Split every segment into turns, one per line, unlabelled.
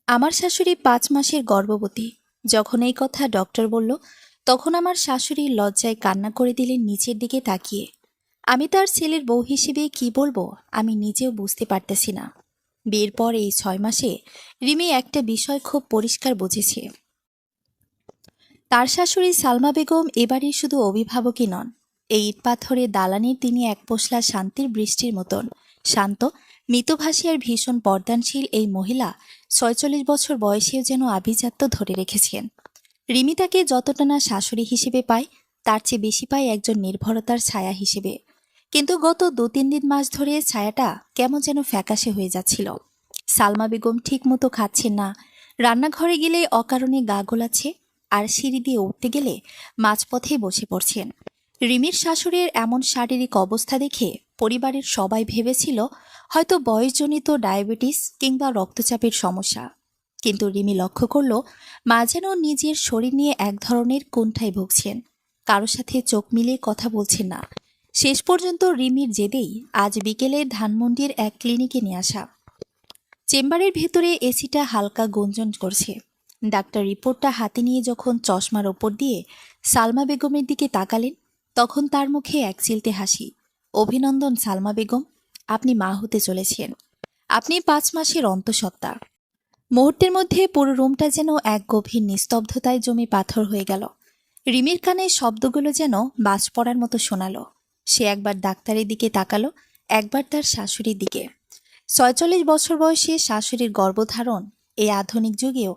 আমার শাশুড়ি 5 মাসের গর্ভবতী। যখন এই কথা ডক্টর বলল, তখন আমার শাশুড়ি লজ্জায় কান্না করে দিলেন নিচের দিকে তাকিয়ে। আমি তার ছেলের বউ হিসেবে কি বলবো আমি নিজেও বুঝতে পারতেছি না। বিয়ের পর এই 6 মাসে রিমি একটা বিষয় খুব পরিষ্কার বুঝেছে। তার শাশুড়ি সালমা বেগম এবারই শুধু অভিভাবকই নন, এই ইটপাথরের দালানের তিনি এক পোষলা শান্তির বৃষ্টির মতন শান্ত, মৃতভাষী আর ভীষণ পর্দানশীল এই মহিলা 46 বছর বয়সেও যেন আভিজাত্য ধরে রেখেছেন। রিমি তাকে যতটা না শাশুড়ি হিসেবে পায়, তার চেয়ে বেশি পায় একজন নির্ভরতার ছায়া হিসেবে। কিন্তু গত 2-3 মাস ধরে ছায়াটা কেমন যেন ফ্যাকাশে হয়ে যাচ্ছিল। সালমা বেগম ঠিক মতো খাচ্ছেন না, রান্নাঘরে গেলে অকারণে গা গোলাচ্ছে, আর সিঁড়ি দিয়ে উঠতে গেলে মাঝপথেই বসে পড়ছেন। রিমির শাশুড়ির এমন শারীরিক অবস্থা দেখে পরিবারের সবাই ভেবেছিল হয়তো বয়সজনিত ডায়াবেটিস কিংবা রক্তচাপের সমস্যা। কিন্তু রিমি লক্ষ্য করল মা যেন নিজের শরীর নিয়ে এক ধরনের কুণ্ঠায় ভুগছেন, কারোর সাথে চোখ মিলিয়ে কথা বলছেন না। শেষ পর্যন্ত রিমির জেদেই আজ বিকেলে ধানমন্ডির এক ক্লিনিকে নিয়ে আসা। চেম্বারের ভেতরে এসিটা হালকা গুঞ্জন করছে। ডাক্তার রিপোর্টটা হাতে নিয়ে যখন চশমার ওপর দিয়ে সালমা বেগমের দিকে তাকালেন, তখন তার মুখে এক চিলতে হাসি। অভিনন্দন সালমা বেগম, আপনি মা হতে চলেছেন। আপনি 5 মাসের অন্তঃসত্ত্বা। মুহূর্তের মধ্যে পুরো রুমটা যেন এক গভীর নিস্তব্ধতায় জমে পাথর হয়ে গেল। রিমির কানে শব্দগুলো যেন বাজ পড়ার মতো শোনালো। সে একবার ডাক্তারের দিকে তাকালো, একবার তার শাশুড়ির দিকে। 46 বছর বয়সে শাশুড়ির গর্ভধারণ এই আধুনিক যুগেও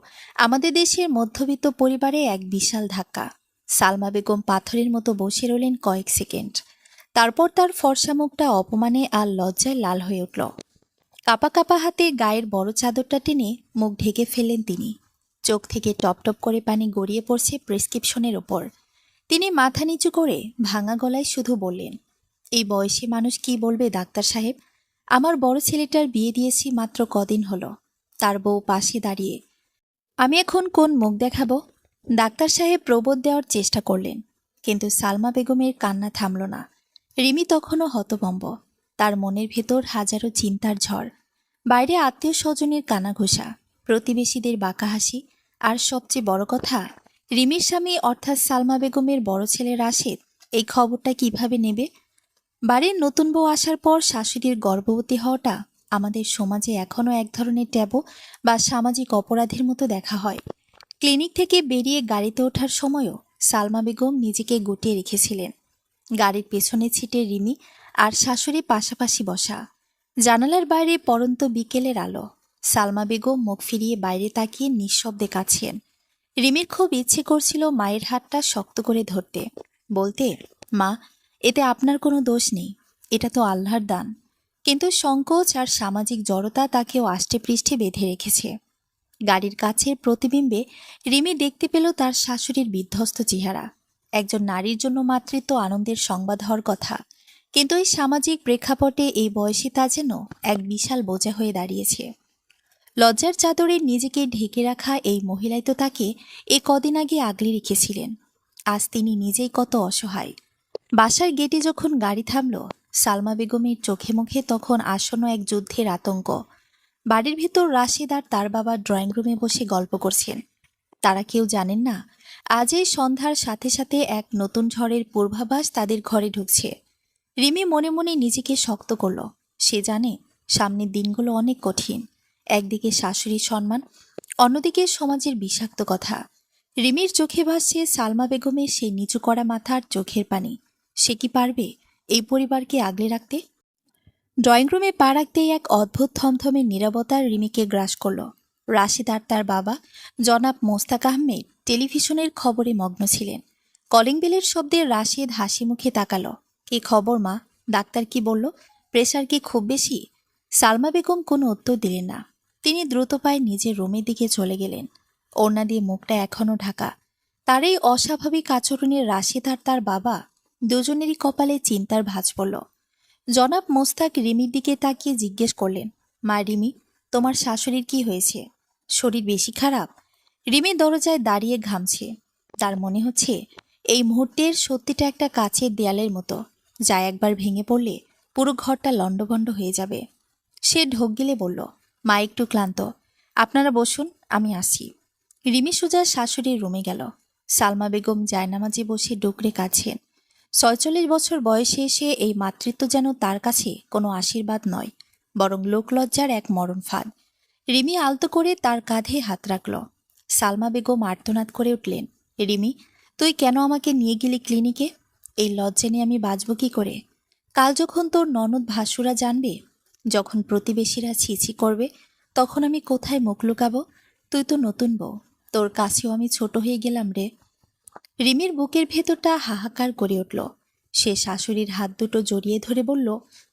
আমাদের দেশের মধ্যবিত্ত পরিবারে এক বিশাল ধাক্কা। সালমা বেগম পাথরের মতো বসে রইলেন কয়েক সেকেন্ড। তারপর তার ফর্সা মুখটা অপমানে আর লজ্জায় লাল হয়ে উঠল। কাপা কাপা হাতে গায়ের বড় চাদরটা টেনে মুখ ঢেকে ফেললেন তিনি। চোখ থেকে টপ টপ করে পানি গড়িয়ে পড়ছে প্রেসক্রিপশনের ওপর। তিনি মাথা নিচু করে ভাঙা গলায় শুধু বললেন, এই বয়সী মানুষ কি বলবে ডাক্তার সাহেব? আমার বড় ছেলেটার বিয়ে দিয়েছি মাত্র কদিন হলো, তার বউ পাশে দাঁড়িয়ে। আমি এখন কোন মুখ দেখাবো? ডাক্তার সাহেব প্রবোধ দেওয়ার চেষ্টা করলেন, কিন্তু সালমা বেগমের কান্না থামল না। রিমি তখনও হতভম্ব, তার মনের ভেতর হাজারো চিন্তার ঝড়। বাইরে আত্মীয় স্বজনের কানাঘোষা, প্রতিবেশীদের বাঁকা হাসি, আর সবচেয়ে বড় কথা, রিমির স্বামী অর্থাৎ সালমা বেগমের বড় ছেলে রাশেদ এই খবরটা কিভাবে নেবে? বাড়ির নতুন বউ আসার পর শাশুড়ির গর্ভবতী হওয়াটা আমাদের সমাজে এখনও এক ধরনের ট্যাবু বা সামাজিক অপরাধের মতো দেখা হয়। ক্লিনিক থেকে বেরিয়ে গাড়িতে ওঠার সময়ও সালমা বেগম নিজেকে গুটিয়ে রেখেছিলেন। গাড়ির পেছনে ছিটে রিমি আর শাশুড়ি পাশাপাশি বসা। জানালার বাইরে পড়ন্ত বিকেলের আলো। সালমা বেগম মুখ ফিরিয়ে বাইরে তাকিয়ে নিঃশব্দে কাঁদছেন। রিমির খুব ইচ্ছে করছিল মায়ের হাতটা শক্ত করে ধরতে, বলতে, মা, এতে আপনার কোনো দোষ নেই, এটা তো আল্লাহর দান। কিন্তু সংকোচ আর সামাজিক জড়তা তাকেও আষ্টেপৃষ্ঠে বেঁধে রেখেছে। গাড়ির কাছের প্রতিবিম্বে রিমি দেখতে পেল তার শাশুড়ির বিধ্বস্ত চেহারা। একজন নারীর জন্য মাতৃত্ব আনন্দের সংবাদ হওয়ার কথা, কিন্তু এই সামাজিক প্রেক্ষাপটে এই বয়সী তা যেন এক বিশাল বোঝা হয়ে দাঁড়িয়েছে। লজ্জার চাদরে নিজেকে ঢেকে রাখা এই মহিলাই তো তাকে এ কদিন আগে আগলে রেখেছিলেন। আজ তিনি নিজেই কত অসহায়। বাসার গেটে যখন গাড়ি থামল, সালমা বেগমের চোখে মুখে তখন আসন্ন এক যুদ্ধের আতঙ্ক। বাড়ির ভেতর রাশেদ আর তার বাবা ড্রয়িং রুমে বসে গল্প করছেন। তারা কেউ জানেন না আজ এই সন্ধ্যার সাথে সাথে এক নতুন ঝড়ের পূর্বাভাস তাদের ঘরে ঢুকছে। রিমি মনে মনে নিজেকে শক্ত করল। সে জানে সামনের দিনগুলো অনেক কঠিন। একদিকে শাশুড়ির সম্মান, অন্যদিকে সমাজের বিষাক্ত কথা। রিমির চোখে ভাসছে সালমা বেগমের সেই নিচু করা মাথার চোখের পানি। সে কি পারবে এই পরিবারকে আগলে রাখতে? ড্রয়িং রুমে পা রাখতেই এক অদ্ভুত থমথমে নীরবতার রিমিকে গ্রাস করল। রাশিদ আর তার বাবা জনাব মোস্তাক আহমেদ টেলিভিশনের খবরে মগ্ন ছিলেন। কলিং বেলের শব্দে রাশিদ হাসি মুখে তাকালো। কি খবর মা? ডাক্তার কি বলল? প্রেশার কি খুব বেশি? সালমা বেগম কোনো উত্তর দিলেন না। তিনি দ্রুত পায়ে নিজের রুমের দিকে চলে গেলেন। ওড়না দিয়ে মুখটা এখনও ঢাকা। তার এই অস্বাভাবিক আচরণে রাশিদ আর তার বাবা দুজনেরই কপালে চিন্তার ভাঁজ পড়ল। জনাব মোস্তাক রিমির দিকে তাকিয়ে জিজ্ঞেস করলেন, মা রিমি, তোমার শাশুড়ির কি হয়েছে? শরীর বেশি খারাপ? রিমি দরজায় দাঁড়িয়ে ঘামছে। তার মনে হচ্ছে এই মুহূর্তের সত্যিটা একটা কাচের দেয়ালের মতো, যা একবার ভেঙে পড়লে পুরো ঘরটা লণ্ডভণ্ড হয়ে যাবে। সে ঢোক গিলে বলল, মা একটু ক্লান্ত, আপনারা বসুন, আমি আসি। রিমি সোজা শাশুড়ির রুমে গেল। সালমা বেগম জায়নামাজে বসে ডুকরে কাঁদছেন। ৪৬ বছর বয়সে এসে এই মাতৃত্ব যেন তার কাছে কোনো আশীর্বাদ নয়, বরং লোকলজ্জার এক মরণ ফাঁদ। রিমি আলতো করে তার কাঁধে হাত রাখল। সালমা বেগম আর্তনাদ করে উঠলেন, রিমি, তুই কেন আমাকে নিয়ে গেলি ক্লিনিকে? এই লজ্জা নিয়ে আমি বাঁচব কি করে? কাল যখন তোর ননদ ভাসুরা জানবে, যখন প্রতিবেশীরা ছিছি করবে, তখন আমি কোথায় মুখ লুকাবো? তুই তো নতুন বউ, তোর কাছেও আমি ছোট হয়ে গেলাম রে। রিমির বুকের ভেতরটা হাহাকার করে উঠল। সে শাশুড়ির হাত দুটো জড়িয়ে ধরে বলল,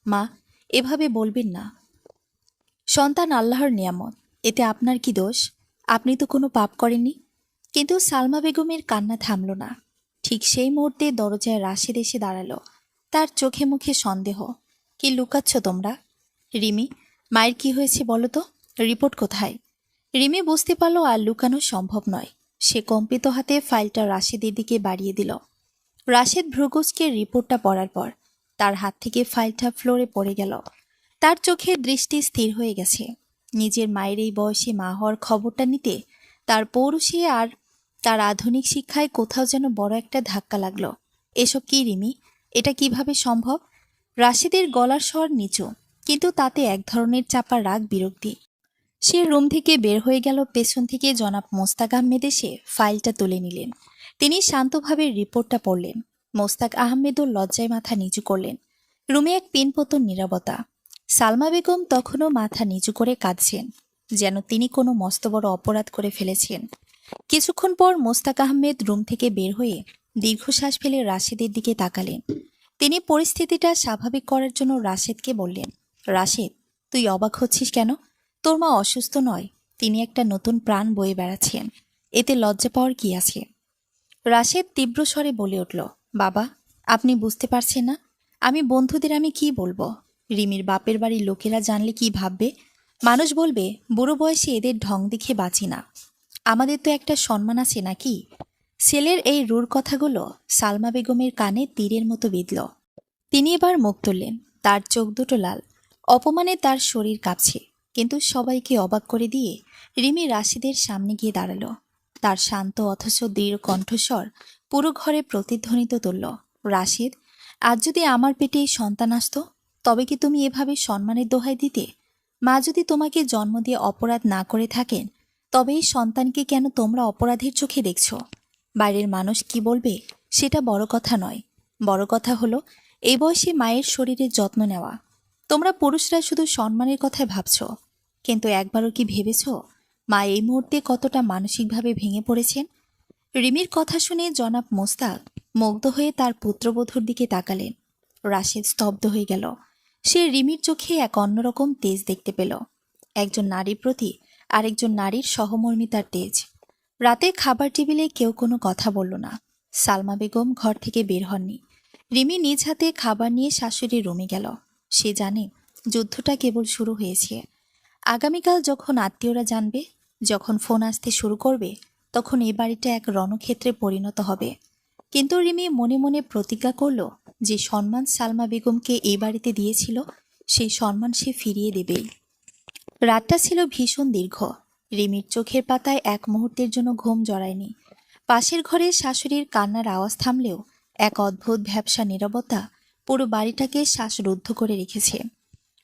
মা, এভাবে বলবেন না। সন্তান আল্লাহর নিয়ামত, এতে আপনার কি দোষ? আপনি তো কোনো পাপ করেননি। কিন্তু সালমা বেগমের কান্না থামল না। ঠিক সেই মুহূর্তে দরজায় রাশেদ এসে দাঁড়ালো। তার চোখে মুখে সন্দেহ। কি লুকাচ্ছ তোমরা? রিমি, মায়ের কি হয়েছে বলো তো? রিপোর্ট কোথায়? রিমি বুঝতে পারল আর লুকানো সম্ভব নয়। সে কম্পিত হাতে ফাইলটা রাশেদের দিকে বাড়িয়ে দিল। রাশেদ ভ্রুকুচকে রিপোর্টটা পড়ার পর তার হাত থেকে ফাইলটা ফ্লোরে পড়ে গেল। তার চোখের দৃষ্টি স্থির হয়ে গেছে। নিজের মায়ের এই বয়সে মা হওয়ার খবরটা নিতে তার পৌরুষে আর তার আধুনিক শিক্ষায় কোথাও যেন বড় একটা ধাক্কা লাগলো। এসব কি রিমি? এটা কিভাবে সম্ভব? রাশেদের গলার স্বর নিচু, কিন্তু তাতে এক ধরনের চাপা রাগ বিরক্তি। সে রুম থেকে বের হয়ে গেল। পেছন থেকে জনাব মোস্তাক আহমেদ এসে ফাইলটা তুলে নিলেন। তিনি শান্তভাবে রিপোর্টটা পড়লেন। মোস্তাক আহমেদও লজ্জায় মাথা নিচু করলেন। রুমে এক পিনপতন নীরবতা। সালমা বেগম তখনও মাথা নিচু করে কাঁদছেন, যেন তিনি কোনো মস্ত বড় অপরাধ করে ফেলেছেন। কিছুক্ষণ পর মোস্তাক আহমেদ রুম থেকে বের হয়ে দীর্ঘশ্বাস ফেলে রাশেদের দিকে তাকালেন। তিনি পরিস্থিতিটা স্বাভাবিক করার জন্য রাশেদকে বললেন, রাশেদ, তুই অবাক হচ্ছিস কেন? তোর মা অসুস্থ নয়, তিনি একটা নতুন প্রাণ বয়ে বেড়াচ্ছেন। এতে লজ্জা পাওয়ার কি আছে? রাশেদ তীব্র স্বরে বলে উঠল, বাবা, আপনি বুঝতে পারছেন না? বন্ধুদের আমি কি বলবো? রিমির বাপের বাড়ির লোকেরা জানলে কি ভাববে? মানুষ বলবে বুড়ো বয়সে এদের ঢং দেখে বাঁচি না। আমাদের তো একটা সম্মান আছে নাকি? ছেলের এই রূঢ় কথাগুলো সালমা বেগমের কানে তীরের মতো বিঁধল। তিনি এবার মুখ তুললেন। তার চোখ দুটো লাল। অপমানে তার শরীর কাঁপছে। কিন্তু সবাইকে অবাক করে দিয়ে রিমি রাশিদের সামনে গিয়ে দাঁড়ালো। তার শান্ত অথচ দৃঢ় কণ্ঠস্বর পুরো ঘরে প্রতিধ্বনিত তুলল, রাশিদ, আজ যদি আমার পেটে এই সন্তান আসতো, তবে কি তুমি এভাবে সম্মানের দোহাই দিতে? মা যদি তোমাকে জন্ম দিয়ে অপরাধ না করে থাকেন, তবে এই সন্তানকে কেন তোমরা অপরাধের চোখে দেখছ? বাইরের মানুষ কি বলবে সেটা বড় কথা নয়। বড় কথা হলো এই বয়সে মায়ের শরীরের যত্ন নেওয়া। তোমরা পুরুষরা শুধু সম্মানের কথাই ভাবছ, কিন্তু একবারও কি ভেবেছ মা এই মুহূর্তে কতটা মানসিকভাবে ভেঙে পড়েছেন? রিমির কথা শুনে জনাব মোস্তাক মুগ্ধ হয়ে তার পুত্রবধূর দিকে তাকালেন। রাশেদ স্তব্ধ হয়ে গেল। সে রিমির চোখে এক অন্যরকম তেজ দেখতে পেল, একজন নারীর প্রতি আরেকজন নারীর সহমর্মিতার তেজ। রাতে খাবার টেবিলে কেউ কোনো কথা বলল না। সালমা বেগম ঘর থেকে বের হননি। রিমি নিজ হাতে খাবার নিয়ে শাশুড়ির রুমে গেল। সে জানে যুদ্ধটা কেবল শুরু হয়েছে। আগামীকাল যখন আত্মীয়রা জানবে, যখন ফোন আসতে শুরু করবে, তখন এই বাড়িটা এক রণক্ষেত্রে পরিণত হবে। কিন্তু রিমি মনে মনে প্রতিজ্ঞা করল, যে সম্মান সালমা বেগমকে এই বাড়িতে দিয়েছিল, সেই সম্মান সে ফিরিয়ে দেবেই। রাতটা ছিল ভীষণ দীর্ঘ। রিমির চোখের পাতায় এক মুহূর্তের জন্য ঘুম জড়ায়নি। পাশের ঘরে শাশুড়ির কান্নার আওয়াজ থামলেও এক অদ্ভুত ভ্যাপসা নীরবতা পুরো বাড়িটাকে শ্বাসরুদ্ধ করে রেখেছে।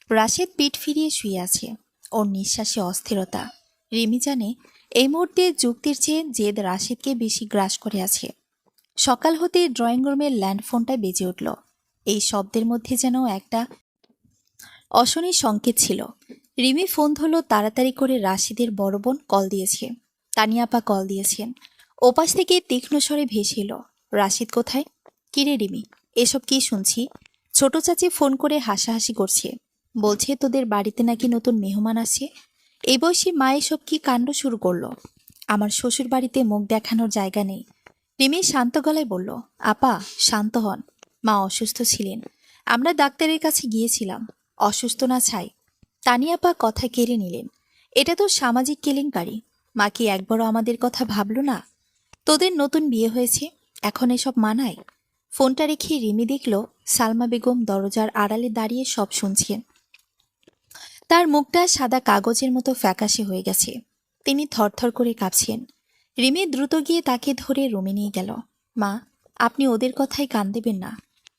রাশেদ পিঠ ফিরিয়ে শুয়ে আছে। ওর নিঃশ্বাসে অস্থিরতা। রিমি জানে এই মুহূর্তে যুক্তির চেয়ে জেদ রাশেদকে বেশি গ্রাস করে আছে। সকাল হতে ড্রয়িং রুমের ল্যান্ডফোনটায় বেজে উঠল। এই শব্দের মধ্যে যেন একটা অশনি সংকেত ছিল। রিমি ফোন ধরল তাড়াতাড়ি করে। রাশিদের বড় বোন কল দিয়েছে, তানিয়াপা কল দিয়েছেন। ওপাশ থেকে তীক্ষ্ণ স্বরে ভেসে এলো, রাশিদ কোথায়? কিরে রিমি, এসব কি শুনছি? ছোট চাচি ফোন করে হাসাহাসি করছে, বলছে তোদের বাড়িতে নাকি নতুন মেহমান আসছে। এই বয়সী মা এসব কি কাণ্ড শুরু করলো? আমার শ্বশুর বাড়িতে মুখ দেখানোর জায়গা নেই। রিমি শান্ত গলায় বলল, আপা শান্ত হন, মা অসুস্থ ছিলেন, আমরা ডাক্তারের কাছে গিয়েছিলাম। অসুস্থ না ছাই। তানিয়াপা কথা কেড়ে নিলেন, এটা তো সামাজিক কেলেঙ্কারি। মা কি একবারও আমাদের কথা ভাবল না? তোদের নতুন বিয়ে হয়েছে, এখন এসব মানায়? ফোনটা রেখে রিমি দেখল সালমা বেগম দরজার আড়ালে দাঁড়িয়ে সব শুনছেন। তার মুখটা সাদা কাগজের মতো ফ্যাকাশে হয়ে গেছে। তিনি থরথর করে কাঁপছেন। রিমি দ্রুত গিয়ে তাকে ধরে রুমে নিয়ে গেল। মা, আপনি ওদের কথায় কান দেবেন না।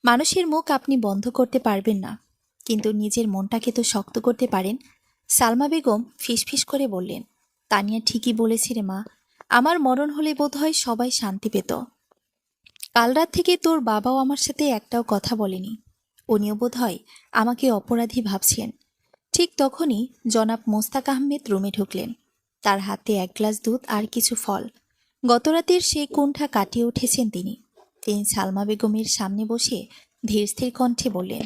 মানুষের মুখ আপনি বন্ধ করতে পারবেন না, কিন্তু নিজের মনটাকে তো শক্ত করতে পারেন। সালমা বেগম ফিসফিস করে বললেন, তানিয়া ঠিকই বলেছে রে মা, আমার মরণ হলে বোধহয় সবাই শান্তি পেত। কাল রাত থেকে তোর বাবাও আমার সাথে একটাও কথা বলেনি। উনিও বোধহয় আমাকে অপরাধী ভাবছেন। ঠিক তখনই জনাব মোস্তাক আহমেদ রুমে ঢুকলেন। তার হাতে এক গ্লাস দুধ আর কিছু ফল। গতরাতের সেই কুণ্ঠা কাটিয়ে উঠেছেন তিনি। তিনি সালমা বেগমের সামনে বসে ধীর স্থির কণ্ঠে বললেন,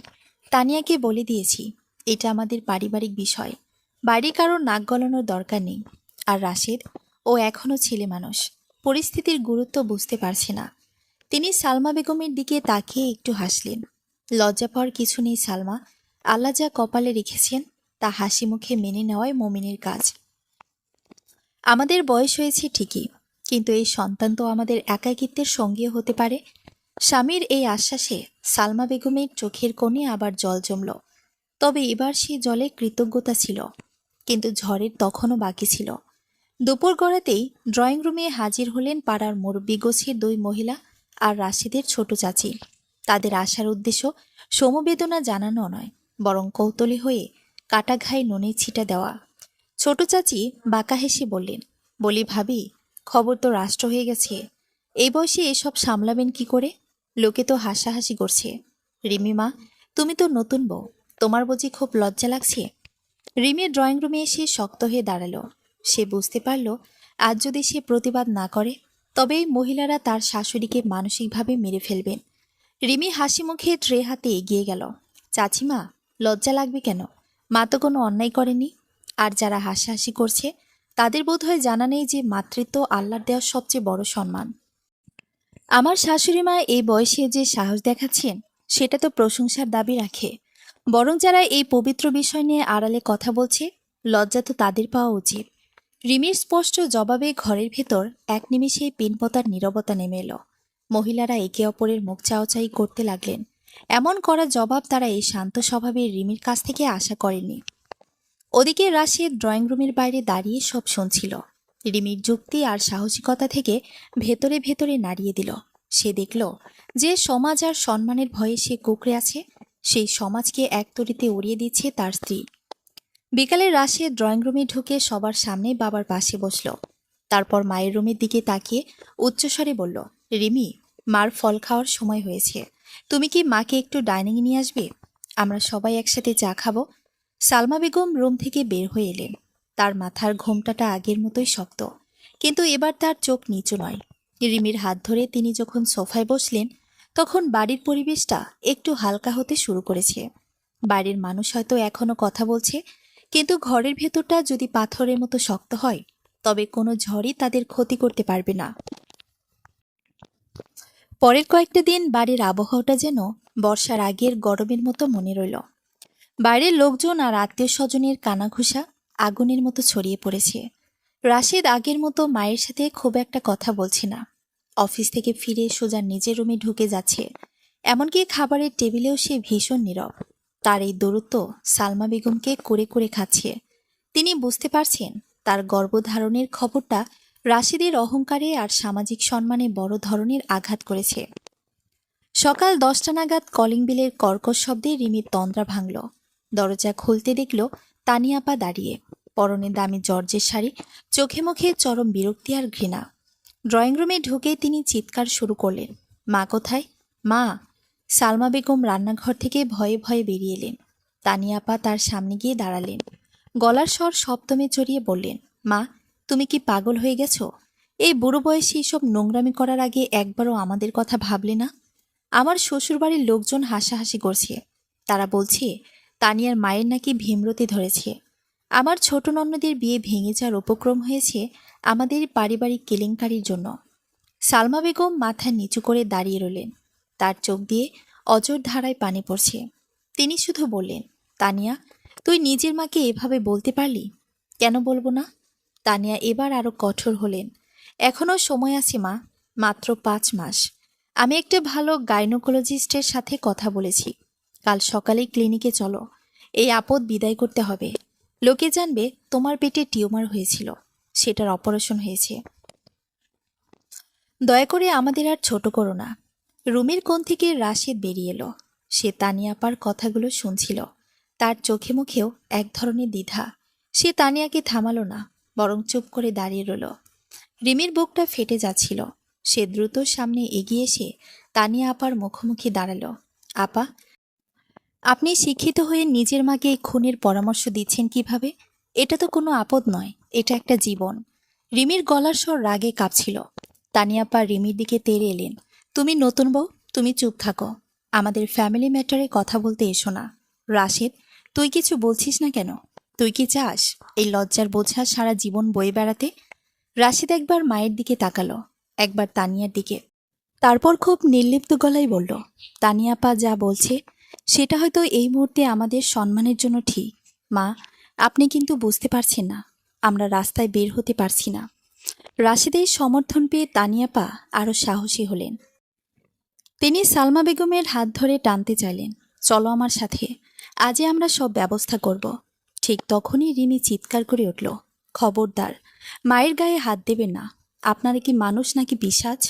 তানিয়াকে বলে দিয়েছি, এটা আমাদের পারিবারিক বিষয়। বাইরে কারোর নাক গলানোর দরকার নেই। আর রাশেদ, ও এখনও ছেলে মানুষ, পরিস্থিতির গুরুত্ব বুঝতে পারছে না। তিনি সালমা বেগমের দিকে তাকিয়ে একটু হাসলেন। লজ্জা পাওয়ার কিছু নেই সালমা, আল্লাহ যা কপালে রেখেছেন তা হাসি মুখে মেনে নেওয়াই মুমিনের কাজ। আমাদের বয়স হয়েছে ঠিকই, কিন্তু এই সন্তান তো আমাদের একাকিত্বের সঙ্গীও হতে পারে। স্বামীর এই আশ্বাসে সালমা বেগমের চোখের কোণে আবার জল জমল। তবে এবার সে জলে কৃতজ্ঞতা ছিল, কিন্তু ঝড়ের তখনও বাকি ছিল। দুপুর গড়াতেই ড্রয়িং রুমে হাজির হলেন পাড়ার মুরব্বি গোছের দুই মহিলা আর রাশিদের ছোট চাচি। তাদের আসার উদ্দেশ্য সমবেদনা জানানো নয়, বরং কৌতূহলী হয়ে কাটা ঘায়ে নুনের ছিটা দেওয়া। ছোট চাচি বাঁকা হেসে বললেন, বলি ভাবি, খবর তো রাষ্ট্র হয়ে গেছে। এই বয়সে এসব সামলাবেন কি করে? লোকে তো হাসাহাসি করছে। রিমিমা, তুমি তো নতুন বউ, তোমার বুঝি খুব লজ্জা লাগছে? রিমি ড্রয়িং রুমে এসে শক্ত হয়ে দাঁড়ালো। সে বুঝতে পারল, আজ যদি সে প্রতিবাদ না করে তবে এই মহিলারা তার শাশুড়িকে মানসিকভাবে মেরে ফেলবেন। রিমি হাসি মুখে ট্রে হাতে এগিয়ে গেল। চাচিমা, লজ্জা লাগবে কেন? মা তো কোনো অন্যায় করেনি। আর যারা হাসাহাসি করছে তাদের বোধহয় জানা নেই যে মাতৃত্ব আল্লাহর দেওয়া সবচেয়ে বড় সম্মান। আমার শাশুড়ি মা এই বয়সে যে সাহস দেখাচ্ছেন সেটা তো প্রশংসার দাবি রাখে। বরং যারা এই পবিত্র বিষয় নিয়ে আড়ালে কথা বলছে, লজ্জা তো তাদের পাওয়া উচিত। রিমির স্পষ্ট জবাবে ঘরের ভেতর এক নিমিষেই পিনপতার নীরবতা নেমে এলো। মহিলারা একে অপরের মুখ চাওয়াচাই করতে লাগলেন। এমন করা জবাব তারা এই শান্ত স্বভাবের রিমির কাছ থেকে আশা করেনি। ওদিকে রাশিদ ড্রয়িং রুমের বাইরে দাঁড়িয়ে সব শুনছিল। রিমির যুক্তি আর সাহসিকতা থেকে ভেতরে ভেতরে নাড়িয়ে দিল। সে দেখল, যে সমাজ আর সম্মানের ভয়ে সে কুঁকড়ে আছে, সেই সমাজকে একতরিতে উড়িয়ে দিচ্ছে তার স্ত্রী। বিকালে রাশিদ ড্রয়িং রুমে ঢুকে সবার সামনে বাবার পাশে বসল। তারপর মায়ের রুমের দিকে তাকিয়ে উচ্চস্বরে বলল, রিমি, মার ফল খাওয়ার সময় হয়েছে। তুমি কি মাকে একটু ডাইনিংয়ে নিয়ে আসবে? আমরা সবাই একসাথে চা খাবো। সালমা বেগম রুম থেকে বের হয়ে এলেন। তার মাথার ঘোমটাটা আগের মতোই শক্ত, কিন্তু এবার তার চোখ নিচু নয়। রিমির হাত ধরে তিনি যখন সোফায় বসলেন, তখন বাড়ির পরিবেশটা একটু হালকা হতে শুরু করেছে। বাড়ির মানুষ হয়তো এখনো কথা বলছে, কিন্তু ঘরের ভেতরটা যদি পাথরের মতো শক্ত হয়, তবে কোনো ঝড়ই তাদের ক্ষতি করতে পারবে না। পরের কয়েকটা দিন বাড়ির আবহাওয়াটা যেন বর্ষার আগের গরমের মতো মনে রইল। বাইরের লোকজন আর আত্মীয় স্বজনের কানাঘুষা আগুনের মতো ছড়িয়ে পড়েছে। রাশেদ আগের মতো মায়ের সাথে খুব একটা কথা বলছে না। অফিস থেকে ফিরে সোজা নিজের রুমে ঢুকে যাচ্ছে। এমনকি খাবারের টেবিলেও সে ভীষণ নীরব। তার এই দূরত্ব সালমা বেগমকে করে করে খাচ্ছে। তিনি বুঝতে পারছেন, তার গর্ভধারণের খবরটা রাশেদের অহংকারে আর সামাজিক সম্মানে বড় ধরনের আঘাত করেছে। সকাল 10টা নাগাদ কলিং বেলের কর্কশ শব্দে রিমির তন্দ্রা ভাঙল। দরজা খুলতে দেখল তানিয়া আপা দাঁড়িয়ে, পরনে দামি জর্জের শাড়ি, চোখে মুখে চরম বিরক্তি আর ঘৃণা। ড্রয়িং রুমে ঢুকে তিনি চিৎকার শুরু করলেন, মা কোথায়? মা! সালমা বেগম রান্নাঘর থেকে ভয়ে ভয়ে বেরিয়ে এলেন। তানিয়া আপা তার সামনে গিয়ে দাঁড়ালেন। গলার স্বর সপ্তমে চড়িয়ে বললেন, মা, তুমি কি পাগল হয়ে গেছো? এই বুড়ো বয়সে এসব নোংরামি করার আগে একবারও আমাদের কথা ভাবলে না? আমার শ্বশুরবাড়ির লোকজন হাসাহাসি করছে। তারা বলছে তানিয়ার মায়ের নাকি ভীমরতি ধরেছে। আমার ছোট নন্নদের বিয়ে ভেঙে যাওয়ার উপক্রম হয়েছে আমাদের পারিবারিক কেলেঙ্কারির জন্য। সালমা বেগম মাথা নিচু করে দাঁড়িয়ে রইলেন। তার চোখ দিয়ে অজর ধারায় পানি পড়ছে। তিনি শুধু বললেন, তানিয়া, তুই নিজের মাকে এভাবে বলতে পারলি? কেন বলবো না? তানিয়া এবার আরো কঠোর হলেন। এখনো সময় আছে মা, মাত্র 5 মাস। আমি একটা ভালো গাইনোকোলজিস্টের সাথে কথা বলেছি। কাল সকালেই ক্লিনিকে চলো। এই আপদ বিদায় করতে হবে। লোকে জানবে তোমার পেটে টিউমার হয়েছিল। সেটার অপারেশন হয়েছে। দয়া করে আমাদের আর ছোট করো না। রুমের কোণ থেকে রাশেদ বেরিয়ে এলো। সে তানিয়াপার কথাগুলো শুনছিল। তার চোখে মুখেও এক ধরনের দ্বিধা। সে তানিয়াকে থামালো না, বরং চুপ করে দাঁড়িয়ে রইল। রিমির বুকটা ফেটে যাচ্ছিল। সে দ্রুত সামনে এগিয়ে এসে তানিয়া আপার মুখোমুখি দাঁড়ালো। আপা, আপনি শিক্ষিত হয়ে নিজের মাকে এই খুনের পরামর্শ দিচ্ছেন কিভাবে? এটা তো কোনো আপদ নয়, এটা একটা জীবন। রিমির গলার স্বর রাগে কাঁপছিল। তানিয়াপা রিমির দিকে তেড়ে এলেন। তুমি নতুন বউ, তুমি চুপ থাকো। আমাদের ফ্যামিলি ম্যাটারে কথা বলতে এসো না। রাশেদ, তুই কিছু বলছিস না কেন? তুই কি চাস এই লজ্জার বোঝা সারা জীবন বয়ে বেড়াতে? রাশেদ একবার মায়ের দিকে তাকালো, একবার তানিয়ার দিকে। তারপর খুব নির্লিপ্ত গলায় বলল, তানিয়াপা যা বলছে সেটা হয়তো এই মুহূর্তে আমাদের সম্মানের জন্য ঠিক। মা, আপনি কিন্তু বুঝতে পারছেন না, আমরা রাস্তায় বের হতে পারছি না। রাশেদের সমর্থন পেয়ে তানিয়াপা আরও সাহসী হলেন। তিনি সালমা বেগমের হাত ধরে টানতে চাইলেন, চলো আমার সাথে, আজই আমরা সব ব্যবস্থা করব। ঠিক তখনই রিমি চিৎকার করে উঠল, খবরদার, মায়ের গায়ে হাত দেবেন না। আপনারা কি মানুষ নাকি পিশাচ?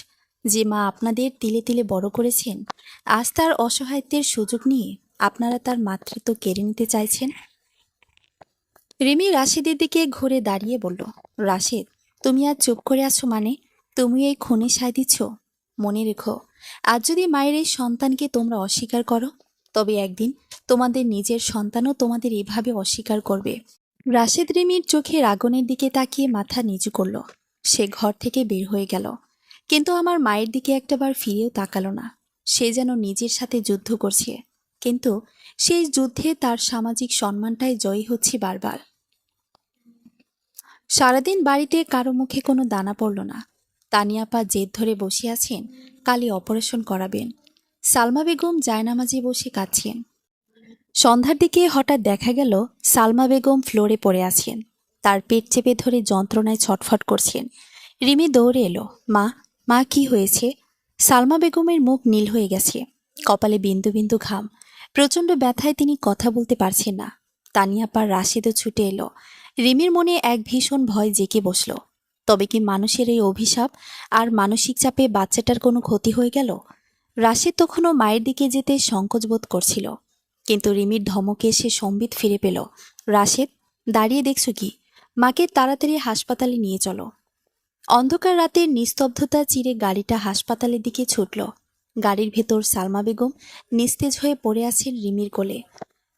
যে মা আপনাদের তিলে তিলে বড় করেছেন, আজ তার অসহায়ত্বের সুযোগ নিয়ে আপনারা তার মাতৃত্ব কেড়ে নিতে চাইছেন। রিমি রাশেদের দিকে ঘুরে দাঁড়িয়ে বলল, রাশেদ, তুমি আজ চুপ করে আছো মানে? তুমি এই খুনে সায় দিচ্ছ? মনে রেখো, আজ যদি মায়ের এই সন্তানকে তোমরা অস্বীকার করো, তবে একদিন তোমাদের নিজের সন্তানও তোমাদের এভাবে অস্বীকার করবে। রাশেদ রিমির চোখের আগুনের দিকে তাকিয়ে মাথা নিচু করল। সে ঘর থেকে বের হয়ে গেল, কিন্তু আমার মায়ের দিকে একটাবার ফিরেও তাকালো না। সে যেন নিজের সাথে যুদ্ধ করছে, কিন্তু সেই যুদ্ধে তার সামাজিক সম্মানটাই জয়ী হচ্ছে বারবার। সারাদিন বাড়িতে কারো মুখে কোনো দানা পড়ল না। তানিয়াপা জেদ ধরে বসে আছেন, কালই অপারেশন করাবেন। সালমা বেগম জায়নামাজে বসে কাঁদছেন। সন্ধ্যার দিকে হঠাৎ দেখা গেল সালমা বেগম ফ্লোরে পড়ে আছেন। তার পেট চেপে ধরে যন্ত্রণায় ছটফট করছেন। রিমি দৌড়ে এলো, মা, মা কি হয়েছে? সালমা বেগমের মুখ নীল হয়ে গেছে, কপালে বিন্দু বিন্দু ঘাম। প্রচণ্ড ব্যথায় তিনি কথা বলতে পারছেন না। তানিয়াপার রাশেদও ছুটে এলো। রিমির মনে এক ভীষণ ভয় জেঁকে বসল। তবে কি মানুষের এই অভিশাপ আর মানসিক চাপে বাচ্চাটার কোনো ক্ষতি হয়ে গেল? রাশেদ তখনও মায়ের দিকে যেতে সংকোচ বোধ করছিল, কিন্তু রিমির ধমকে সে সম্বিত ফিরে পেল। রাশেদ, দাঁড়িয়ে দেখছো কি? মাকে তাড়াতাড়ি হাসপাতালে নিয়ে চলো। অন্ধকার রাতের নিস্তব্ধতা চিরে গাড়িটা হাসপাতালের দিকে ছুটল। গাড়ির ভেতর সালমা বেগম নিস্তেজ হয়ে পড়ে আছেন রিমির কোলে।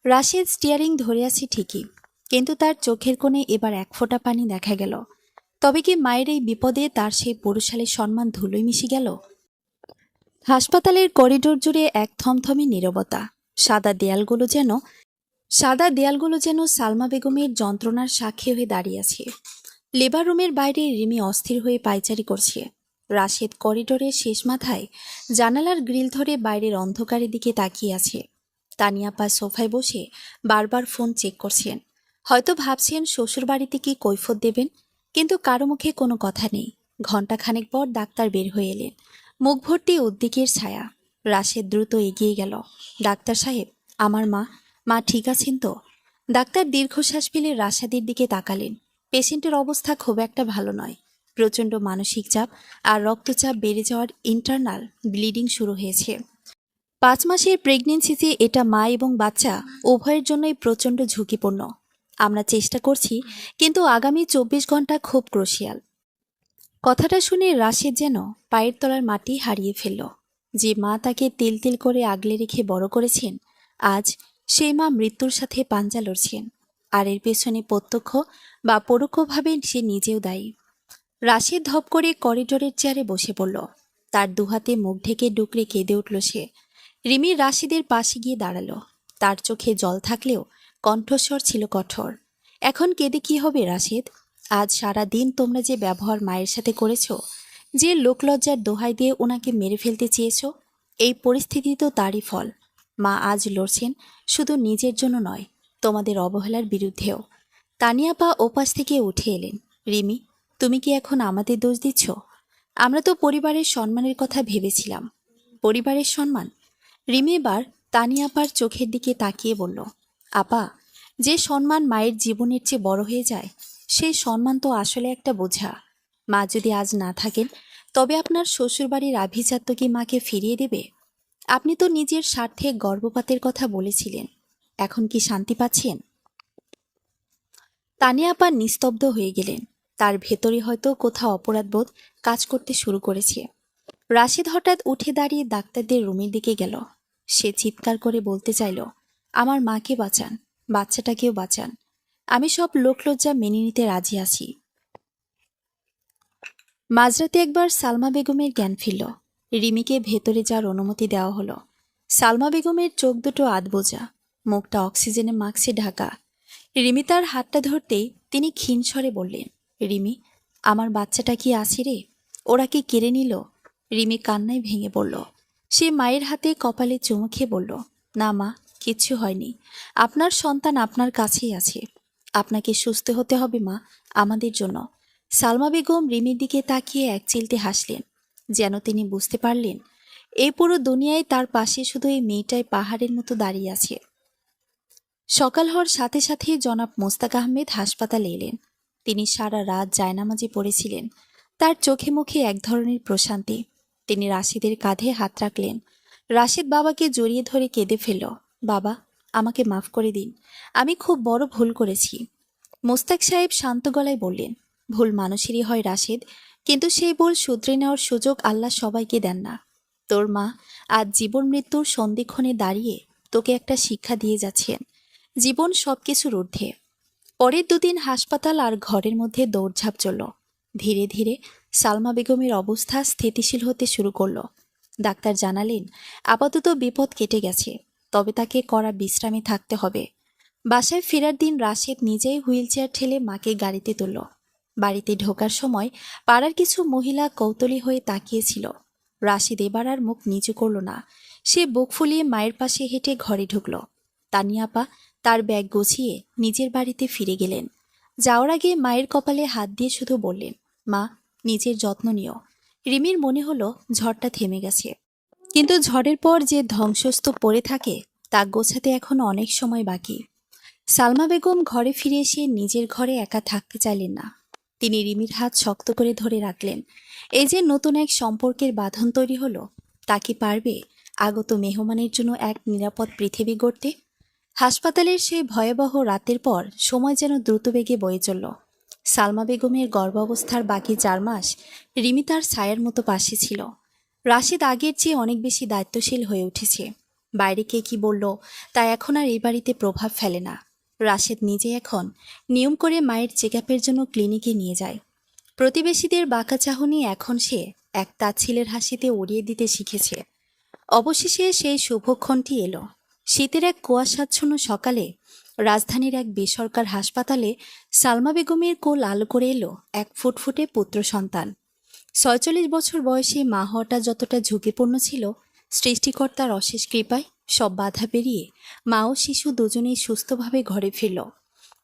রাশেদ স্টিয়ারিং ধরে আছে ঠিকই, কিন্তু তার চোখের কোণে এবার এক ফোঁটা পানি দেখা গেল। তবে কি মায়ের এই বিপদে তার সেই পুরুষালী সম্মান ধুলোয় মিশে গেল? হাসপাতালের করিডোর জুড়ে এক থমথমে নীরবতা। সাদা দেয়ালগুলো যেন সালমা বেগমের যন্ত্রণার সাক্ষী হয়ে দাঁড়িয়ে আছে। লেবার রুমের বাইরে রিমি অস্থির হয়ে পায়চারি করছে। রাশেদ করিডোরের শেষ মাথায় জানালার গ্রিল ধরে বাইরের অন্ধকারের দিকে তাকিয়ে আছে। তানিয়াপা সোফায় বসে বারবার ফোন চেক করছেন। হয়তো ভাবছেন শ্বশুর বাড়িতে কি কৈফত দেবেন, কিন্তু কারো মুখে কোনো কথা নেই। ঘণ্টাখানেক পর ডাক্তার বের হয়ে এলেন, মুখ ভর্তি উদ্বেগের ছায়া। রাশেদ দ্রুত এগিয়ে গেল, ডাক্তার সাহেব, আমার মা, মা ঠিক আছেন তো? ডাক্তার দীর্ঘশ্বাস ফেলে রাশেদের দিকে তাকালেন। পেশেন্টের অবস্থা খুব একটা ভালো নয়। প্রচণ্ড মানসিক চাপ আর রক্তচাপ বেড়ে যাওয়ার ইন্টারনাল ব্লিডিং শুরু হয়েছে। 5 মাসের প্রেগনেন্সিতে এটা মা এবং বাচ্চা উভয়ের জন্যই প্রচণ্ড ঝুঁকিপূর্ণ। আমরা চেষ্টা করছি, কিন্তু আগামী 24 ঘন্টা খুব ক্রুশিয়াল। কথাটা শুনে রাশেদ যেন পায়ের তলার মাটি হারিয়ে ফেলল। যে মা তাকে তিল তিল করে আগলে রেখে বড় করেছেন, আজ সেই মা মৃত্যুর সাথে পাঞ্জা লড়ছেন। আর এর পেছনে প্রত্যক্ষ বা পরোক্ষভাবে সে নিজেও দায়ী। রাশেদ ধপ করে করিডোরের চেয়ারে বসে পড়ল। তার দুহাতে মুখ ঢেকে ডুকরে কেঁদে উঠল সে। রিমি রাশেদের পাশে গিয়ে দাঁড়ালো। তার চোখে জল থাকলেও কণ্ঠস্বর ছিল কঠোর। এখন কেঁদে কি হবে রাশেদ? আজ সারা দিন তোমরা যে ব্যবহার মায়ের সাথে করেছো, যে লোকলজ্জার দোহাই দিয়ে ওনাকে মেরে ফেলতে চেয়েছো, এই পরিস্থিতি তো তারই ফল। মা আজ লড়ছেন শুধু নিজের জন্য নয়, তোমাদের অবহেলার বিরুদ্ধেও। তানিয়াপা ওপাশ থেকে উঠে এলেন। রিমি, তুমি কি এখন আমাদের দোষ দিচ্ছ? আমরা তো পরিবারের সম্মানের কথা ভেবেছিলাম। পরিবারের সম্মান? রিমি এবার তানিয়াপার চোখের দিকে তাকিয়ে বলল, আপা, যে সম্মান মায়ের জীবনের চেয়ে বড় হয়ে যায়, সেই সম্মান তো আসলে একটা বোঝা। মা যদি আজ না থাকেন, তবে আপনার শ্বশুরবাড়ির আভিজাত্য কি মাকে ফিরিয়ে দেবে? আপনি তো নিজের স্বার্থে গর্ভপাতের কথা বলেছিলেন। এখন কি শান্তি পাচ্ছেন? তানিয়া আপা নিস্তব্ধ হয়ে গেলেন। তার ভেতরে হয়তো কোথাও অপরাধবোধ কাজ করতে শুরু করেছে। রাশিদ হঠাৎ উঠে দাঁড়িয়ে ডাক্তারদের রুমের দিকে গেল। সে চিৎকার করে বলতে চাইল, আমার মাকে বাঁচান, বাচ্চাটাকেও বাঁচান। আমি সব লোকলজ্জা মেনে নিতে রাজি আছি। মাঝরাতে একবার সালমা বেগমের জ্ঞান ফিরল। রিমিকে ভেতরে যাওয়ার অনুমতি দেওয়া হলো। সালমা বেগমের চোখ দুটো আধবোজা, মুখটা অক্সিজেনে মাস্কে ঢাকা। রিমি তার হাতটা ধরতেই তিনি ক্ষীণ স্বরে বললেন, রিমি, আমার বাচ্চাটা কি আছে রে? ওরা কি কেড়ে নিল? রিমি কান্নায় ভেঙে পড়ল। সে মায়ের হাতে কপালে চুমু খেয়ে বলল, না মা, কিচ্ছু হয়নি। আপনার সন্তান আপনার কাছেই আছে। আপনাকে সুস্থ হতে হবে মা, আমাদের জন্য। সালমা বেগম রিমির দিকে তাকিয়ে একচিলতে হাসলেন, যেন তিনি বুঝতে পারলেন এই পুরো দুনিয়ায় তার পাশে শুধু এই মেয়েটাই পাহাড়ের মতো দাঁড়িয়ে আছে। সকাল হওয়ার সাথে সাথে জনাব মোস্তাক আহমেদ হাসপাতালে এলেন। তিনি সারা রাত জায়নামাজে পড়েছিলেন। তার চোখে মুখে এক ধরনের প্রশান্তি। তিনি রাশিদের কাঁধে হাত রাখলেন। রাশিদ বাবাকে জড়িয়ে ধরে কেঁদে ফেলল, বাবা, আমাকে মাফ করে দিন, আমি খুব বড় ভুল করেছি। মোস্তাক সাহেব শান্ত গলায় বললেন, ভুল মানুষেরই হয় রাশিদ, কিন্তু সেই ভুল শুধরে নেওয়ার সুযোগ আল্লাহ সবাইকে দেন না। তোর মা আজ জীবন মৃত্যুর সন্ধিক্ষণে দাঁড়িয়ে তোকে একটা শিক্ষা দিয়ে যাচ্ছেন, জীবন সবকিছুর ঊর্ধ্বে। পরের দুদিন হাসপাতাল আর ঘরের মধ্যে দৌড়ঝাঁপ চলল। ধীরে ধীরে সালমা বেগমের অবস্থা স্থিতিশীল হতে শুরু করল। ডাক্তার জানালেন, আপাতত বিপদ কেটে গেছে, তবে তাকে কড়া বিশ্রামে থাকতে হবে। বাসায় ফেরার দিন রাশেদ নিজেই হুইলচেয়ার ঠেলে মাকে গাড়িতে তুলল। বাড়িতে ঢোকার সময় পাড়ার কিছু মহিলা কৌতূহলী হয়ে তাকিয়েছিল। রাশেদ এবার আর মুখ নিচু করল না। সে বুক ফুলিয়ে মায়ের পাশে হেঁটে ঘরে ঢুকল। তানিয়া আপা তার ব্যাগ গুছিয়ে নিজের বাড়িতে ফিরে গেলেন। যাওয়ার আগে মায়ের কপালে হাত দিয়ে শুধু বললেন, মা, নিজের যত্ন নিও। রিমির মনে হলো ঝড়টা থেমে গেছে, কিন্তু ঝড়ের পর যে ধ্বংসস্তূপ পড়ে থাকে তা গোছাতে এখনো অনেক সময় বাকি। সালমা বেগম ঘরে ফিরে এসে নিজের ঘরে একা থাকতে চাইলেন না। তিনি রিমির হাত শক্ত করে ধরে রাখলেন। এই যে নতুন এক সম্পর্কের বাঁধন তৈরি হলো, তা কি পারবে আগত মেহমানের জন্য এক নিরাপদ পৃথিবী গড়তে? হাসপাতালের সেই ভয়াবহ রাতের পর সময় যেন দ্রুতবেগে বয়ে চলল। সালমা বেগমের গর্ভাবস্থার বাকি 4 মাস রিমি তার ছায়ার মতো পাশে ছিল। রাশিদ আগের চেয়ে অনেক বেশি দায়িত্বশীল হয়ে উঠেছে। বাইরে কে কি বলল তা এখন আর এই বাড়িতে প্রভাব ফেলে না। রাশিদ নিজে এখন নিয়ম করে মায়ের চেকআপের জন্য ক্লিনিকে নিয়ে যায়। প্রতিবেশীদের বাঁকা চাহনি এখন সে এক তাচ্ছিলের হাসিতে উড়িয়ে দিতে শিখেছে। অবশেষে সেই শুভক্ষণটি এলো। শীতের এক কুয়াশাচ্ছন্ন সকালে রাজধানীর এক বেসরকার হাসপাতালে সালমা বেগমের কোল আলো করে এলো এক ফুটফুটে পুত্র সন্তান। ৪৬ বছর বয়সে মা হওয়াটা যতটা ঝুঁকিপূর্ণ ছিল, সৃষ্টিকর্তার অশেষ কৃপায় সব বাধা পেরিয়ে মা ও শিশু দুজনেই সুস্থভাবে ঘরে ফিরল।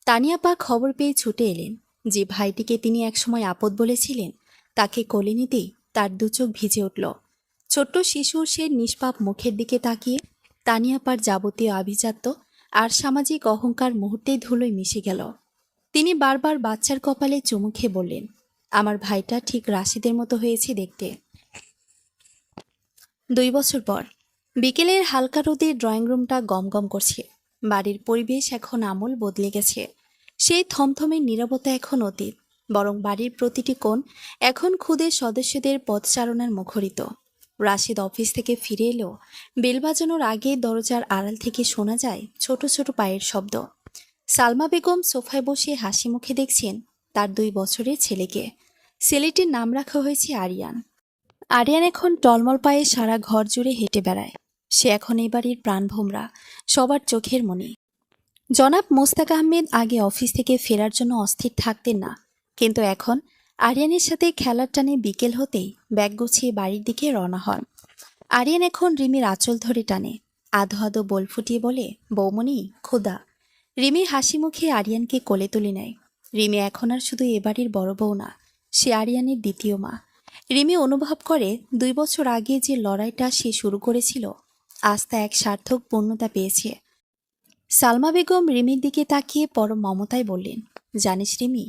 তানিয়া পা খবর পেয়ে ছুটে এলেন। যে ভাইটিকে তিনি একসময় আপদ বলেছিলেন, তাকে কোলে নিতেই তার দুচোখ ভিজে উঠল। ছোট্ট শিশুর সে নিষ্পাপ মুখের দিকে তাকিয়ে তানিয়া পার যাবতীয় আভিজাত্য আর সামাজিক অহংকার মুহূর্তেই ধুলোয় মিশে গেল। তিনি বারবার বাচ্চার কপালে চুমু খেয়ে বললেন, আমার ভাইটা ঠিক রাশিদের মতো হয়েছে দেখতে। 2 বছর পর বিকেলের হালকা রোদে ড্রয়িং রুমটা গমগম করছে। বাড়ির পরিবেশ এখন আমূল বদলে গেছে। সেই থমথমে নীরবতা এখন অতীত, বরং বাড়ির প্রতিটি কোণ এখন খুদে সদস্যদের পদচারণার মুখরিত। রাশিদ অফিস থেকে ফিরে এলেও বেল বাজানোর আগে দরজার আড়াল থেকে শোনা যায় ছোট ছোট পায়ের শব্দ। সালমা বেগম সোফায় বসে হাসি মুখে দেখছেন তার 2 বছরের ছেলেকে। ছেলেটির নাম রাখা হয়েছে আরিয়ান। আরিয়ান এখন টলমল পায়ে সারা ঘর জুড়ে হেঁটে বেড়ায়। সে এখন এই বাড়ির প্রাণভোমরা, সবার চোখের মণি। জনাব মোস্তাক আহমেদ আগে অফিস থেকে ফেরার জন্য অস্থির থাকতেন না, কিন্তু এখন আরিয়ানের সাথে খেলার টানে বিকেল হতেই ব্যাগ গুছিয়ে বাড়ির দিকে রওনা হন। আরিয়ান এখন রিমির আঁচল ধরে টানে, আধো আধো বল ফুটিয়ে বলে, বৌমণি, খোদা। রিমি হাসি মুখে আরিয়ানকে কোলে তুলে নেয়। রিমি এখন আর শুধু এ বাড়ির বড় বউ না, সে আরিয়ানের দ্বিতীয় মা। রিমি অনুভব করে 2 বছর আগে যে লড়াইটা সে শুরু করেছিল, আজ তা এক সার্থক পূর্ণতা পেয়েছে। সালমা বেগম রিমির দিকে তাকিয়ে পরম মমতায় বললেন, জানিস রিমি,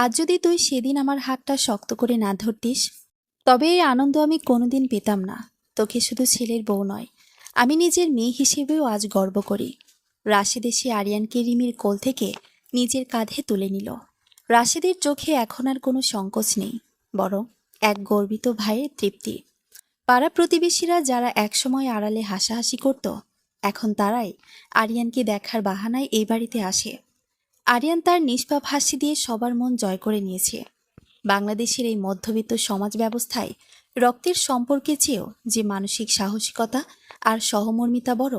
আজ যদি তুই সেদিন আমার হাতটা শক্ত করে না ধরতিস, তবে এই আনন্দ আমি কোনোদিন পেতাম না। তোকে শুধু ছেলের বউ নয়, আমি নিজের মেয়ে হিসেবেও আজ গর্ব করি। রাশেদ এসে আরিয়ানকে রিমির কোল থেকে নিজের কাঁধে তুলে নিল। রাশেদের চোখে এখন আর কোনো সংকোচ নেই, বরং এক গর্বিত ভাইয়ের তৃপ্তি। পাড়া প্রতিবেশীরা যারা একসময় আড়ালে হাসাহাসি করত, এখন তারাই আরিয়ানকে দেখার বাহানায় এই বাড়িতে আসে। আরিয়ান তার নিষ্পাপ হাসি দিয়ে সবার মন জয় করে নিয়েছে। বাংলাদেশের এই মধ্যবিত্ত সমাজ ব্যবস্থায় রক্তের সম্পর্কের চেয়েও যে মানসিক সাহসিকতা আর সহমর্মিতা বড়,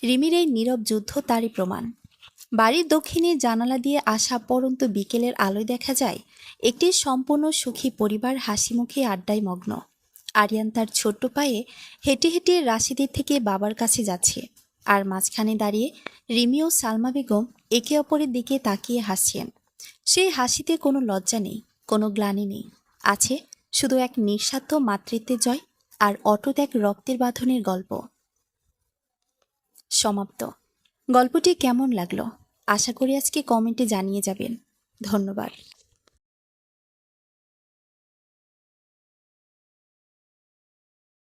রিমির এই নীরব যুদ্ধ তারই প্রমাণ। বাড়ির দক্ষিণের জানালা দিয়ে আসা পরন্ত বিকেলের আলোয় দেখা যায় একটি সম্পূর্ণ সুখী পরিবার হাসি মুখে আড্ডায় মগ্ন। আরিয়ান তার ছোট্ট পায়ে হেঁটে হেঁটে রাশিদের থেকে বাবার কাছে যাচ্ছে, আর মাঝখানে দাঁড়িয়ে রিমি ও সালমা বেগম একে অপরের দিকে তাকিয়ে হাসছেন। সেই হাসিতে কোনো লজ্জা নেই, কোনো গ্লানি নেই, আছে শুধু এক নিঃস্বার্থ মাতৃত্বের জয় আর অটুট এক রক্তের বাঁধনের গল্প। সমাপ্ত। গল্পটি কেমন লাগলো আশা করি আজকে কমেন্টে জানিয়ে যাবেন। ধন্যবাদ।